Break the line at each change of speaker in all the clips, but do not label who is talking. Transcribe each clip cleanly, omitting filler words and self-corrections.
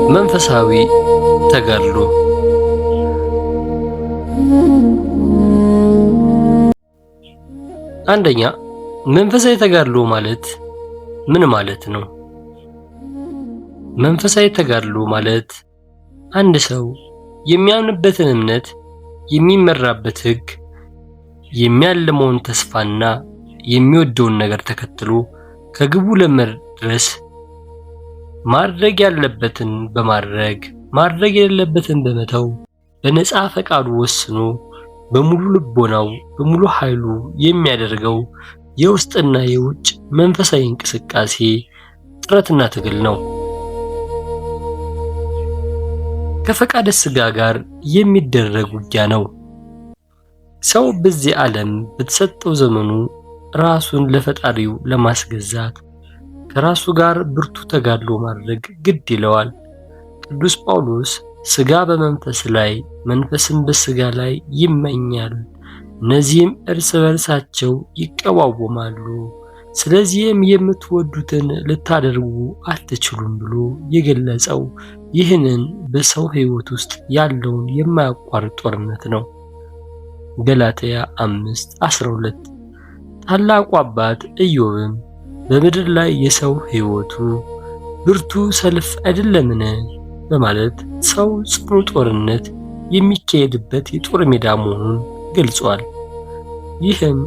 መንፈሳዊ ተጋድሎ አንደኛ መንፈሳዊ ተጋድሎ ማለት ምን ማለት ነው? መንፈሳዊ ተጋድሎ ማለት አንድ ሰው የሚያምንበትን እምነት፣ የሚመራበት ሕግ፣ የሚያልመውን ተስፋና የሚወደውን ነገር ተከትሎ ከግቡ ለመድረስ ማድረግ ያለበትን በማድረግ ማድረግ የሌለበትን በመተው በነፃ ፈቃዱ ወስኖ በሙሉ ልቦናው በሙሉ ኃይሉ የሚያደርገው የውስጥና የውጭ መንፈሳዊ እንቅስቃሴ ጥረትና ትግል ነው። ከፈቃደ ሥጋ ጋር የሚደረግ ውጊያ ነው። ሰው በዚህ ዓለም በተሰጠው ዘመኑ ራሱን ለፈጣሪው ለማስገዛት ከራሱ ጋር ብርቱ ተጋድሎ ማድረግ ግድ ይለዋል። ቅዱስ ጳውሎስ ሥጋ በመንፈስ ላይ መንፈስም በሥጋ ላይ ይመኛል፣ እነዚህም እርስ በርሳቸው ይቀዋወማሉ፣ ስለዚህም የምትወዱትን ልታደርጉ አትችሉም ብሎ የገለጸው ይህንን በሰው ሕይወት ውስጥ ያለውን የማያቋርጥ ጦርነት ነው። ገላትያ 5:12 ታላቁ አባት ኢዮብም በምድር ላይ የሰው ሕይወቱ ብርቱ ሰልፍ አይደለምን በማለት ሰው ጽኑ ጦርነት የሚካሄድበት የጦር ሜዳ መሆኑን ገልጿል። ይህም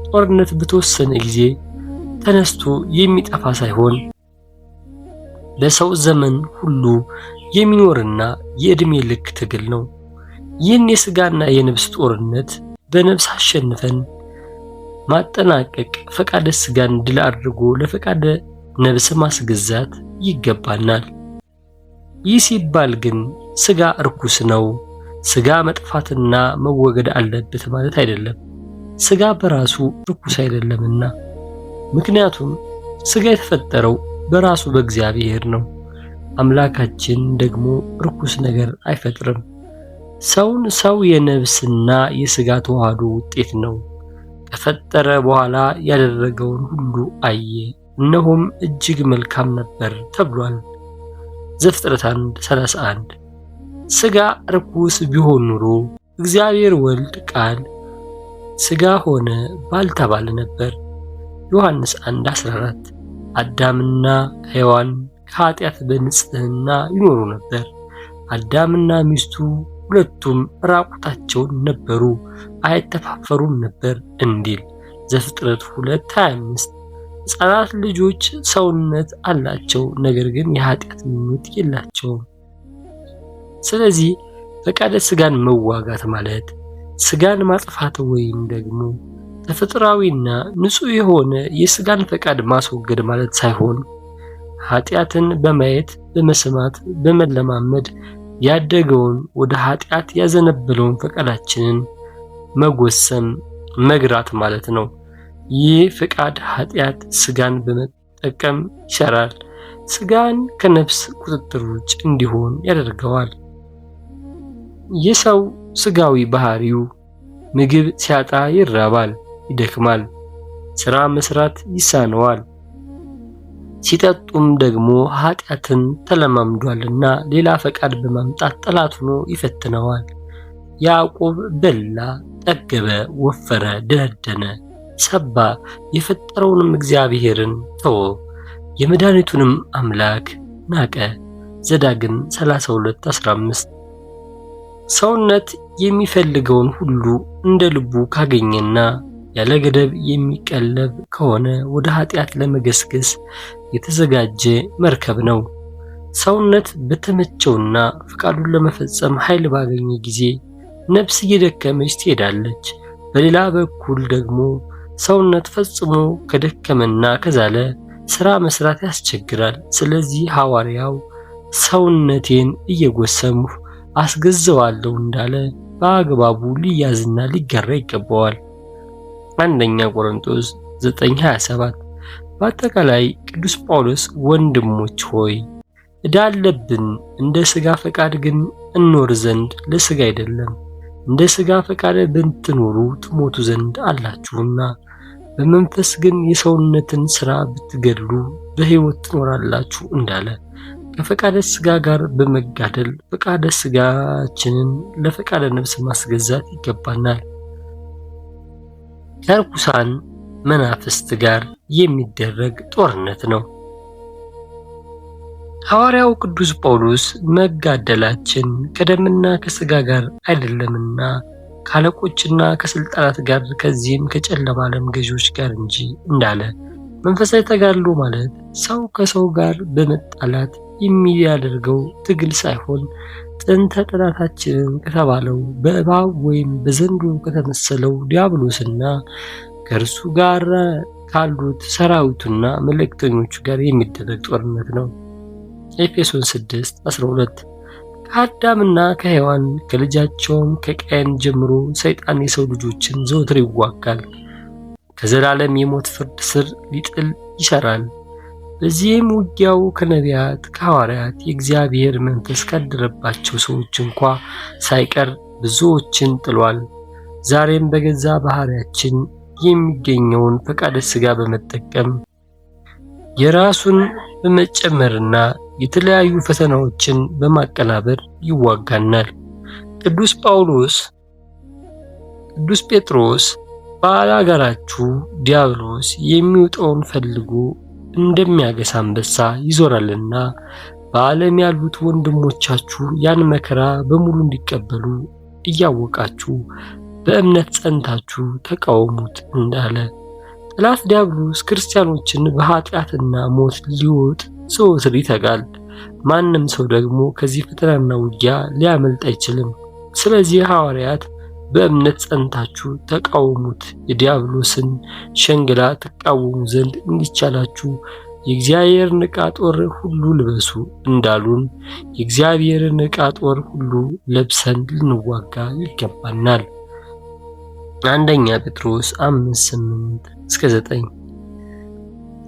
ጦርነት በተወሰነ ጊዜ ተነስቶ የሚጠፋ ሳይሆን በሰው ዘመን ሁሉ የሚኖርና የዕድሜ ልክ ትግል ነው። ይህን የሥጋና የነፍስ ጦርነት በነፍስ አሸንፈን ማጠናቀቅ ፈቃደ ሥጋን ድል አድርጎ ለፈቃደ ነፍስ ማስገዛት ይገባናል። ይህ ሲባል ግን ሥጋ እርኩስ ነው፣ ሥጋ መጥፋትና መወገድ አለበት ማለት አይደለም። ሥጋ በራሱ ርኩስ አይደለምና። ምክንያቱም ሥጋ የተፈጠረው በራሱ በእግዚአብሔር ነው። አምላካችን ደግሞ ርኩስ ነገር አይፈጥርም። ሰውን ሰው የነፍስና የሥጋ ተዋህዶ ውጤት ነው። ከፈጠረ በኋላ ያደረገውን ሁሉ አየ፣ እነሆም እጅግ መልካም ነበር ተብሏል። ዘፍጥረት 1:31 ሥጋ ርኩስ ቢሆን ኑሮ እግዚአብሔር ወልድ ቃል ሥጋ ሆነ ባልተባለ ነበር። ዮሐንስ 1:14 አዳምና ሔዋን ከኃጢአት በንጽሕና ይኖሩ ነበር። አዳምና ሚስቱ ሁለቱም ራቁታቸውን ነበሩ፣ አይተፋፈሩም ነበር እንዲል ዘፍጥረት 2:25 ሕፃናት ልጆች ሰውነት አላቸው፣ ነገር ግን የኃጢአት ምኞት የላቸውም። ስለዚህ ፈቃደ ሥጋን መዋጋት ማለት ሥጋን ማጥፋት ወይም ደግሞ ተፈጥሯዊና ንጹሕ የሆነ የሥጋን ፈቃድ ማስወገድ ማለት ሳይሆን ኃጢአትን በማየት በመስማት በመለማመድ ያደገውን ወደ ኃጢአት ያዘነበለውን ፈቃዳችንን መጎሰም መግራት ማለት ነው። ይህ ፈቃድ ኃጢአት ሥጋን በመጠቀም ይሰራል። ሥጋን ከነፍስ ቁጥጥር ውጭ እንዲሆን ያደርገዋል። የሰው ሥጋዊ ባህሪው ምግብ ሲያጣ ይራባል፣ ይደክማል፣ ሥራ መስራት ይሳነዋል። ሲጠጡም ደግሞ ኃጢአትን ተለማምዷልና ሌላ ፈቃድ በማምጣት ጠላት ሆኖ ይፈትነዋል። ያዕቆብ በላ፣ ጠገበ፣ ወፈረ፣ ደነደነ፣ ሰባ፣ የፈጠረውንም እግዚአብሔርን ተወ፣ የመድኃኒቱንም አምላክ ናቀ። ዘዳግም 32:15 ሰውነት የሚፈልገውን ሁሉ እንደ ልቡ ካገኘና ያለ ገደብ የሚቀለብ ከሆነ ወደ ኃጢአት ለመገስገስ የተዘጋጀ መርከብ ነው። ሰውነት በተመቸውና ፈቃዱን ለመፈጸም ኃይል ባገኘ ጊዜ ነፍስ እየደከመች ትሄዳለች። በሌላ በኩል ደግሞ ሰውነት ፈጽሞ ከደከመና ከዛለ ሥራ መስራት ያስቸግራል። ስለዚህ ሐዋርያው ሰውነቴን እየጎሰምሁ አስገዘዋለሁ እንዳለ በአግባቡ ሊያዝና ሊገራ ይገባዋል። አንደኛ ቆሮንቶስ 9:27 በአጠቃላይ ቅዱስ ጳውሎስ ወንድሞች ሆይ ዕዳ አለብን፣ እንደ ሥጋ ፈቃድ ግን እንኖር ዘንድ ለሥጋ አይደለም፣ እንደ ሥጋ ፈቃድ ብትኖሩ ትሞቱ ዘንድ አላችሁና፣ በመንፈስ ግን የሰውነትን ሥራ ብትገድሉ በሕይወት ትኖራላችሁ እንዳለ ከፈቃደ ሥጋ ጋር በመጋደል ፈቃደ ሥጋችንን ለፈቃደ ነፍስ ማስገዛት ይገባናል። ከርኩሳን መናፍስት ጋር የሚደረግ ጦርነት ነው። ሐዋርያው ቅዱስ ጳውሎስ መጋደላችን ከደምና ከሥጋ ጋር አይደለምና ከአለቆችና ከስልጣናት ጋር ከዚህም ከጨለማ ዓለም ገዢዎች ጋር እንጂ እንዳለ፣ መንፈሳዊ ተጋድሎ ማለት ሰው ከሰው ጋር በመጣላት የሚያደርገው ትግል ሳይሆን ጥንተ ጠላታችንን ከተባለው በእባብ ወይም በዘንዶ ከተመሰለው ዲያብሎስና ከእርሱ ጋር ካሉት ሰራዊቱና መልእክተኞቹ ጋር የሚደረግ ጦርነት ነው። ኤፌሶን 6:12 ከአዳምና ከሔዋን ከልጃቸውም ከቃየን ጀምሮ ሰይጣን የሰው ልጆችን ዘወትር ይዋጋል፣ ከዘላለም የሞት ፍርድ ስር ሊጥል ይሰራል። በዚህም ውጊያው ከነቢያት ከሐዋርያት የእግዚአብሔር መንፈስ ካደረባቸው ሰዎች እንኳ ሳይቀር ብዙዎችን ጥሏል። ዛሬም በገዛ ባህሪያችን የሚገኘውን ፈቃደ ሥጋ በመጠቀም የራሱን በመጨመርና የተለያዩ ፈተናዎችን በማቀናበር ይዋጋናል። ቅዱስ ጴጥሮስ ባላጋራችሁ ዲያብሎስ የሚውጠውን ፈልጎ እንደሚያገሳ አንበሳ ይዞራልና በዓለም ያሉት ወንድሞቻችሁ ያን መከራ በሙሉ እንዲቀበሉ እያወቃችሁ በእምነት ጸንታችሁ ተቃወሙት እንዳለ፣ ጠላት ዲያብሎስ ክርስቲያኖችን በኃጢአትና ሞት ሊወጥ ዘወትር ይተጋል። ማንም ሰው ደግሞ ከዚህ ፈተናና ውጊያ ሊያመልጥ አይችልም። ስለዚህ ሐዋርያት በእምነት ጸንታችሁ ተቃወሙት፣ የዲያብሎስን ሸንገላ ትቃወሙ ዘንድ እንዲቻላችሁ የእግዚአብሔርን ዕቃ ጦር ሁሉ ልበሱ እንዳሉን የእግዚአብሔርን ዕቃ ጦር ሁሉ ለብሰን ልንዋጋ ይገባናል። አንደኛ ጴጥሮስ 5:8-9፣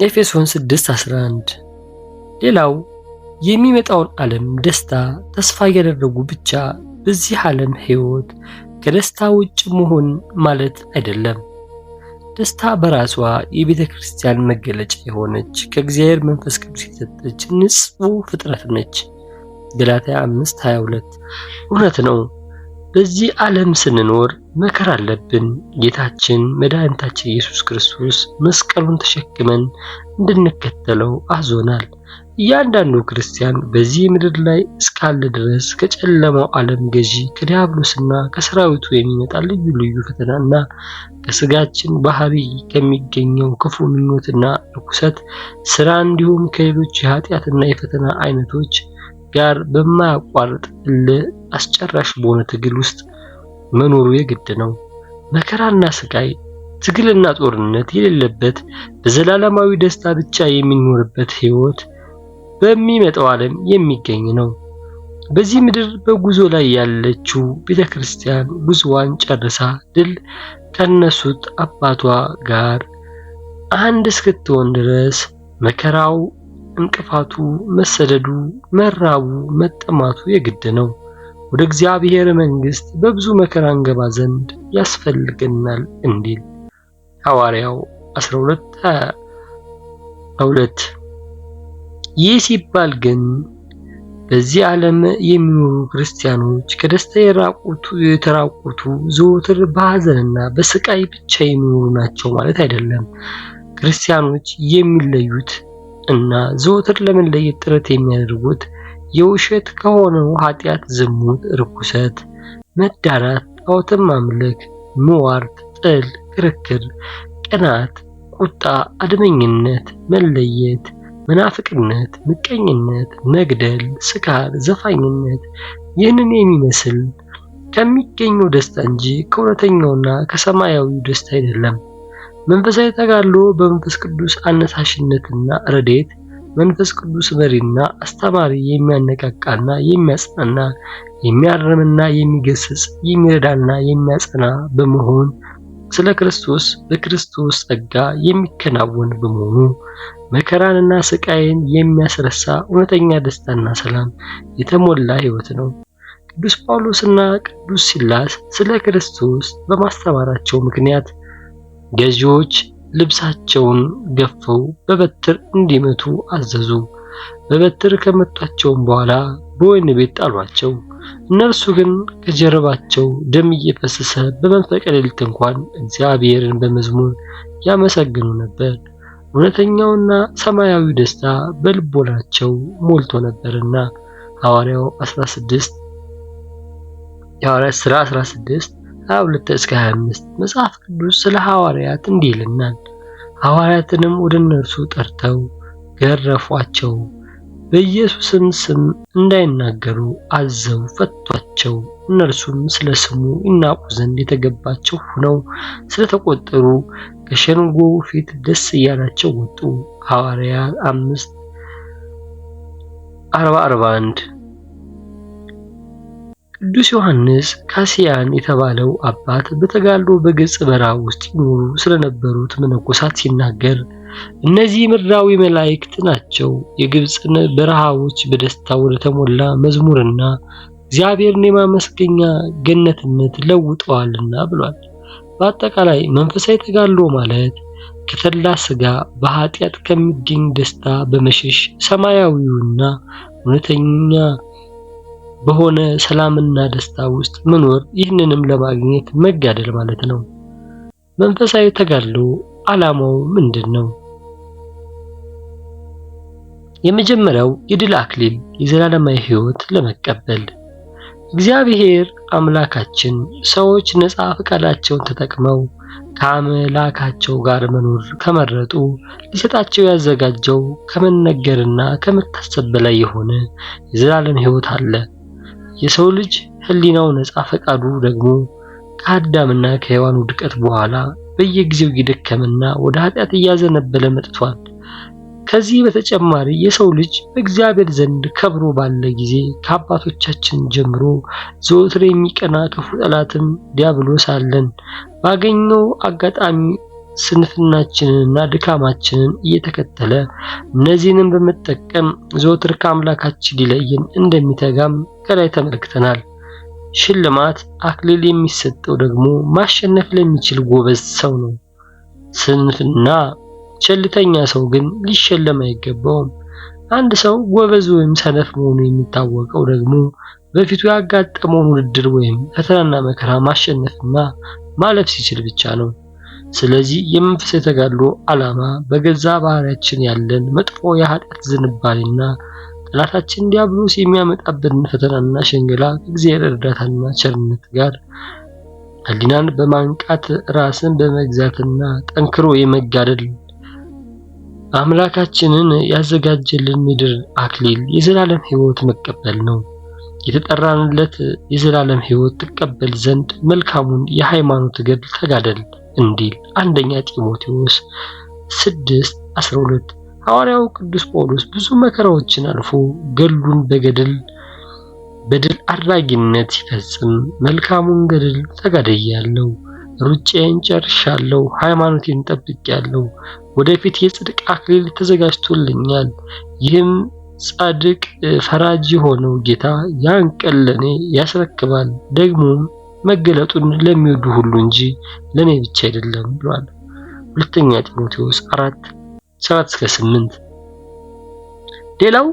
ኤፌሶን 6:11። ሌላው የሚመጣውን ዓለም ደስታ ተስፋ እያደረጉ ብቻ በዚህ ዓለም ሕይወት ከደስታ ውጭ መሆን ማለት አይደለም። ደስታ በራሷ የቤተ ክርስቲያን መገለጫ የሆነች ከእግዚአብሔር መንፈስ ቅዱስ የተሰጠች ንጹሕ ፍጥረት ነች። ገላትያ 5:22። እውነት ነው። በዚህ ዓለም ስንኖር መከራ አለብን። ጌታችን መድኃኒታችን ኢየሱስ ክርስቶስ መስቀሉን ተሸክመን እንድንከተለው አዞናል። እያንዳንዱ ክርስቲያን በዚህ ምድር ላይ እስካለ ድረስ ከጨለማው ዓለም ገዢ ከዲያብሎስና ከሰራዊቱ የሚመጣ ልዩ ልዩ ፈተናና ከስጋችን ባህሪ ከሚገኘው ክፉ ምኞትና ርኩሰት ስራ እንዲሁም ከሌሎች የኃጢአትና የፈተና አይነቶች ጋር በማያቋርጥ እልህ አስጨራሽ በሆነ ትግል ውስጥ መኖሩ የግድ ነው። መከራና ስቃይ፣ ትግልና ጦርነት የሌለበት በዘላለማዊ ደስታ ብቻ የሚኖርበት ሕይወት በሚመጣው ዓለም የሚገኝ ነው። በዚህ ምድር በጉዞ ላይ ያለችው ቤተክርስቲያን ጉዞዋን ጨርሳ ድል ከነሱት አባቷ ጋር አንድ እስክትሆን ድረስ መከራው፣ እንቅፋቱ፣ መሰደዱ፣ መራቡ፣ መጠማቱ የግድ ነው። ወደ እግዚአብሔር መንግሥት በብዙ መከራ እንገባ ዘንድ ያስፈልገናል እንዲል ሐዋርያው 12:22። ይህ ሲባል ግን በዚህ ዓለም የሚኖሩ ክርስቲያኖች ከደስታ የተራቁቱ ዘወትር በሐዘንና በስቃይ ብቻ የሚኖሩ ናቸው ማለት አይደለም። ክርስቲያኖች የሚለዩት እና ዘወትር ለመለየት ጥረት የሚያደርጉት የውሸት ከሆነው ኃጢአት፣ ዝሙት፣ ርኩሰት፣ መዳራት፣ ጣዖትን ማምለክ፣ ምዋርት፣ ጥል፣ ክርክር፣ ቅናት፣ ቁጣ፣ አድመኝነት፣ መለየት፣ መናፍቅነት፣ ምቀኝነት፣ መግደል፣ ስካር፣ ዘፋኝነት ይህንን የሚመስል ከሚገኘው ደስታ እንጂ ከእውነተኛውና ከሰማያዊው ደስታ አይደለም። መንፈሳዊ ተጋድሎ በመንፈስ ቅዱስ አነሳሽነትና ረድኤት መንፈስ ቅዱስ መሪና አስተማሪ የሚያነቃቃና የሚያጽናና የሚያርምና የሚገስጽ የሚረዳና የሚያጸና በመሆን ስለ ክርስቶስ በክርስቶስ ጸጋ የሚከናወን በመሆኑ መከራንና ስቃይን የሚያስረሳ እውነተኛ ደስታና ሰላም የተሞላ ሕይወት ነው። ቅዱስ ጳውሎስና ቅዱስ ሲላስ ስለ ክርስቶስ በማስተማራቸው ምክንያት ገዢዎች ልብሳቸውን ገፈው በበትር እንዲመቱ አዘዙ። በበትር ከመቷቸውም በኋላ በወህኒ ቤት ጣሏቸው። እነርሱ ግን ከጀርባቸው ደም እየፈሰሰ በመንፈቀ ሌሊት እንኳን እግዚአብሔርን በመዝሙር ያመሰግኑ ነበር። እውነተኛውና ሰማያዊ ደስታ በልቦናቸው ሞልቶ ነበርና። የሐዋርያት ሥራ 16 22-25 መጽሐፍ ቅዱስ ስለ ሐዋርያት እንዲህ ይለናል። ሐዋርያትንም ወደ እነርሱ ጠርተው ገረፏቸው፣ በኢየሱስም ስም እንዳይናገሩ አዘው ፈቷቸው። እነርሱም ስለ ስሙ ይናቁ ዘንድ የተገባቸው ሆነው ስለተቆጠሩ ከሸንጎው ፊት ደስ እያላቸው ወጡ። ሐዋርያት 5:40-41 ቅዱስ ዮሐንስ ካሲያን የተባለው አባት በተጋድሎ በግብጽ በረሃ ውስጥ ይኖሩ ስለነበሩት መነኮሳት ሲናገር እነዚህ ምድራዊ መላእክት ናቸው፣ የግብጽን በረሃዎች በደስታ ወደ ተሞላ መዝሙርና እግዚአብሔርን የማመስገኛ ገነትነት ለውጠዋልና ብሏል። በአጠቃላይ መንፈሳዊ ተጋድሎ ማለት ከተድላ ሥጋ በኃጢአት ከሚገኝ ደስታ በመሸሽ ሰማያዊውና እውነተኛ በሆነ ሰላምና ደስታ ውስጥ መኖር፣ ይህንንም ለማግኘት መጋደል ማለት ነው። መንፈሳዊ ተጋድሎ ዓላማው ምንድን ነው? የመጀመሪያው የድል አክሊል የዘላለማዊ ሕይወት ለመቀበል። እግዚአብሔር አምላካችን ሰዎች ነፃ ፈቃዳቸውን ተጠቅመው ከአምላካቸው ጋር መኖር ከመረጡ ሊሰጣቸው ያዘጋጀው ከመነገርና ከመታሰብ በላይ የሆነ የዘላለም ሕይወት አለ። የሰው ልጅ ሕሊናው ነፃ ፈቃዱ ደግሞ ከአዳምና ከሔዋን ውድቀት በኋላ በየጊዜው እየደከመና ወደ ኃጢአት እያዘነበለ መጥቷል። ከዚህ በተጨማሪ የሰው ልጅ በእግዚአብሔር ዘንድ ከብሮ ባለ ጊዜ ከአባቶቻችን ጀምሮ ዘወትር የሚቀና ክፉ ጠላትም ዲያብሎስ አለን ባገኘው አጋጣሚ ስንፍናችንንና ድካማችንን እየተከተለ እነዚህንም በመጠቀም ዘወትር ከአምላካችን ሊለየን እንደሚተጋም ከላይ ተመልክተናል። ሽልማት አክሊል የሚሰጠው ደግሞ ማሸነፍ ለሚችል ጎበዝ ሰው ነው። ስንፍና ቸልተኛ ሰው ግን ሊሸለም አይገባውም። አንድ ሰው ጎበዝ ወይም ሰነፍ መሆኑ የሚታወቀው ደግሞ በፊቱ ያጋጠመውን ውድድር ወይም ፈተናና መከራ ማሸነፍና ማለፍ ሲችል ብቻ ነው። ስለዚህ የመንፈሳዊ ተጋድሎ ዓላማ በገዛ ባህሪያችን ያለን መጥፎ የኃጢአት ዝንባሌና ጠላታችን ዲያብሎስ የሚያመጣብን ፈተናና ሸንገላ ከእግዚአብሔር እርዳታና ቸርነት ጋር ሕሊናን በማንቃት ራስን በመግዛትና ጠንክሮ የመጋደል አምላካችንን ያዘጋጀልን የድል አክሊል የዘላለም ሕይወት መቀበል ነው። የተጠራንለት የዘላለም ሕይወት ትቀበል ዘንድ መልካሙን የሃይማኖት ገድል ተጋደል እንዲል አንደኛ ጢሞቴዎስ 6:12። ሐዋርያው ቅዱስ ጳውሎስ ብዙ መከራዎችን አልፎ ገድሉን በድል አድራጊነት ሲፈጽም መልካሙን ገድል ተጋድያለሁ፣ ሩጫዬን ጨርሻለሁ፣ ሃይማኖቴን ጠብቄያለሁ፣ ወደፊት የጽድቅ አክሊል ተዘጋጅቶልኛል። ይህም ጻድቅ ፈራጅ የሆነው ጌታ ያን ቀን ለኔ ያስረክባል፣ ደግሞም መገለጡን ለሚወዱ ሁሉ እንጂ ለኔ ብቻ አይደለም ብሏል። ሁለተኛ ጢሞቴዎስ 4:7-8። ሌላው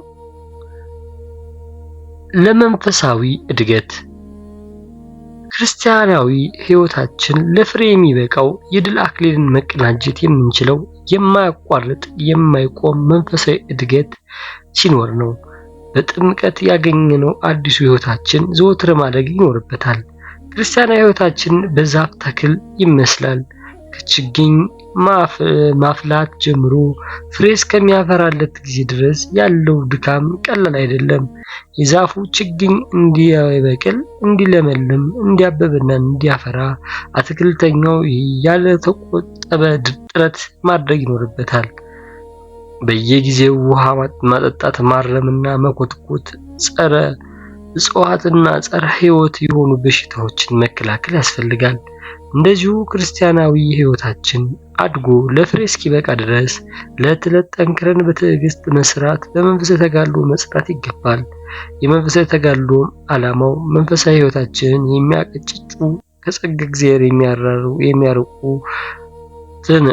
ለመንፈሳዊ እድገት ክርስቲያናዊ ሕይወታችን ለፍሬ የሚበቃው የድል አክሊልን መቀናጀት የምንችለው የማያቋርጥ የማይቆም መንፈሳዊ እድገት ሲኖር ነው። በጥምቀት ያገኘነው አዲሱ ሕይወታችን ዘወትር ማደግ ይኖርበታል። ክርስቲያናዊ ሕይወታችን በዛፍ ተክል ይመስላል። ከችግኝ ማፍላት ጀምሮ ፍሬ እስከሚያፈራለት ጊዜ ድረስ ያለው ድካም ቀላል አይደለም። የዛፉ ችግኝ እንዲበቅል፣ እንዲለመልም፣ እንዲያበብና እንዲያፈራ አትክልተኛው ያለ ተቆጠበ ጥረት ማድረግ ይኖርበታል። በየጊዜው ውሃ ማጠጣት፣ ማረምና መኮትኮት፣ ጸረ እጽዋትና ጸረ ሕይወት የሆኑ በሽታዎችን መከላከል ያስፈልጋል። እንደዚሁ ክርስቲያናዊ ሕይወታችን አድጎ ለፍሬ እስኪበቃ ድረስ ዕለት ዕለት ጠንክረን በትዕግስት መስራት፣ በመንፈሳዊ ተጋድሎ መጽናት ይገባል። የመንፈሳዊ ተጋድሎ ዓላማው መንፈሳዊ ሕይወታችንን የሚያቀጭጩ ከጸጋ እግዚአብሔር የሚያርቁትን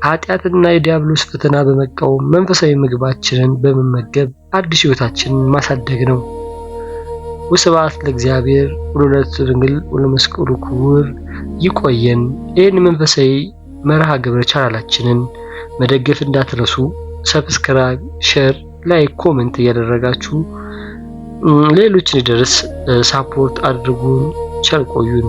ኃጢአትና የዲያብሎስ ፈተና በመቃወም መንፈሳዊ ምግባችንን በመመገብ አዲስ ሕይወታችንን ማሳደግ ነው። ወስብሐት ለእግዚአብሔር ወለወላዲቱ ድንግል ወለመስቀሉ ክቡር። ይቆየን። ይህን መንፈሳዊ መርሃ ግብረ ቻናላችንን መደገፍ እንዳትረሱ። ሰብስክራይብ፣ ሼር፣ ላይክ፣ ኮሜንት እያደረጋችሁ ሌሎችን እንዲደርስ ሳፖርት አድርጉን። ቸር ቆዩን።